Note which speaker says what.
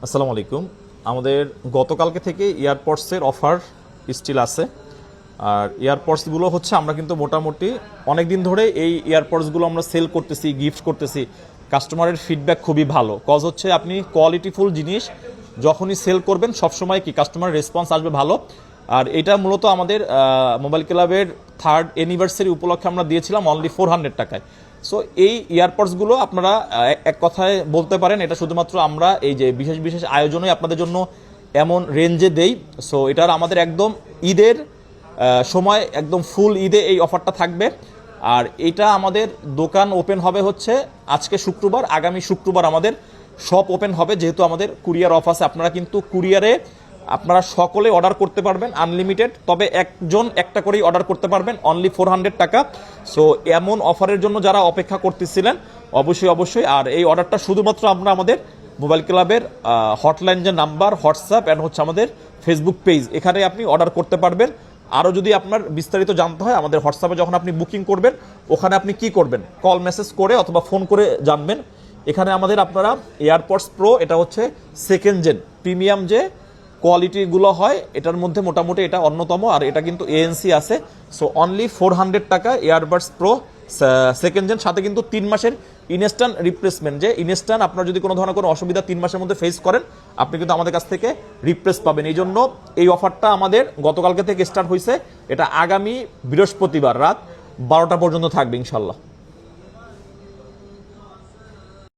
Speaker 1: আসসালামু আলাইকুম। আমাদের গতকালকে থেকে এয়ারপডসের অফার স্টিল আছে। আর এয়ারপডসগুলো হচ্ছে আমরা কিন্তু মোটামুটি অনেক দিন ধরে এই এয়ারপডসগুলো আমরা সেল করতেছি, গিফট করতেছি। কাস্টমারের ফিডব্যাক খুবই ভালো, কজ হচ্ছে আপনি কোয়ালিটিফুল জিনিস যখনই সেল করবেন সবসময় কি কাস্টমার রেসপন্স আসবে ভালো। আর এটা মূলত আমাদের মোবাইল ক্লাবের 3rd অ্যানিভার্সারি উপলক্ষে আমরা দিয়েছিলাম অনলি 400 টাকায়। সো এই ইয়ারপডসগুলো আপনারা এক কথায় বলতে পারেন এটা শুধুমাত্র আমরা এই যে বিশেষ বিশেষ আয়োজনে আপনাদের জন্য এমন রেঞ্জে দেই। সো এটার আমাদের একদম ঈদের সময় একদম ফুল ঈদে এই অফারটা থাকবে। আর এটা আমাদের দোকান ওপেন হবে হচ্ছে আজকে শুক্রবার, আগামী শুক্রবার আমাদের শপ ওপেন হবে। যেহেতু আমাদের কুরিয়ার অফ আছে, আপনারা কিন্তু কুরিয়ারে আপনারা সকলে অর্ডার করতে পারবেন আনলিমিটেড, তবে একজন একটা করেই অর্ডার করতে পারবেন অনলি 400 টাকা। সো এমন অফারের জন্য যারা অপেক্ষা করতেছিলেন অবশ্যই আর এই অর্ডারটা শুধুমাত্র আমরা আমাদের মোবাইল ক্লাবের হটলাইন যে নাম্বার, হোয়াটসঅ্যাপ অ্যান্ড হচ্ছে আমাদের ফেসবুক পেজ, এখানে আপনি অর্ডার করতে পারবেন। আরও যদি আপনার বিস্তারিত জানতে হয় আমাদের হোয়াটসঅ্যাপে যখন আপনি বুকিং করবেন ওখানে আপনি কি করবেন, কল মেসেজ করে অথবা ফোন করে জানবেন। এখানে আমাদের আপনারা এয়ারপডস প্রো, এটা হচ্ছে সেকেন্ড জেন প্রিমিয়াম যে কোয়ালিটিগুলো হয় এটার মধ্যে মোটামুটি এটা অন্যতম। আর এটা কিন্তু এএনসি আছে। সো অনলি 400 টাকা এয়ারবাডস প্রো সেকেন্ড জেন, সাথে কিন্তু 3 মাসের ইনস্ট্যান্ট রিপ্লেসমেন্ট। যে ইনস্ট্যান্ট আপনার যদি কোনো ধরনের কোনো অসুবিধা 3 মাসের মধ্যে ফেস করেন আপনি কিন্তু আমাদের কাছ থেকে রিপ্লেস পাবেন। এই জন্য এই অফারটা আমাদের গতকালকে থেকে স্টার্ট হয়েছে, এটা আগামী বৃহস্পতিবার রাত 12টা পর্যন্ত থাকবে ইনশাল্লাহ।